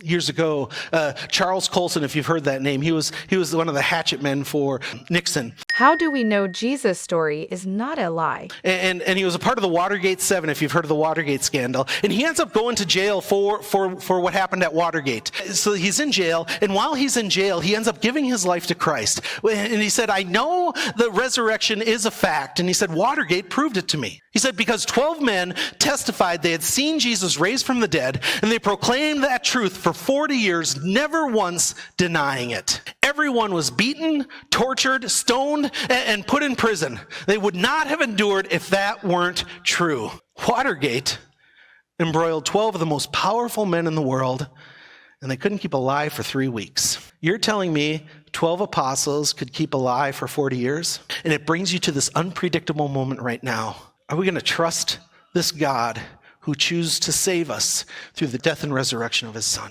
Years ago, Charles Colson, if you've heard that name, he was one of the hatchet men for Nixon. How do we know Jesus' story is not a lie? And he was a part of the Watergate 7, if you've heard of the Watergate scandal. And he ends up going to jail for what happened at Watergate. So he's in jail, and while he's in jail, he ends up giving his life to Christ. And he said, I know the resurrection is a fact. And he said, Watergate proved it to me. He said, because 12 men testified they had seen Jesus raised from the dead, and they proclaimed that truth for 40 years, never once denying it. Everyone was beaten, tortured, stoned, and put in prison. They would not have endured if that weren't true. Watergate embroiled 12 of the most powerful men in the world, and they couldn't keep alive for 3 weeks. You're telling me 12 apostles could keep alive for 40 years? And it brings you to this unpredictable moment right now. Are we going to trust this God who chooses to save us through the death and resurrection of his Son?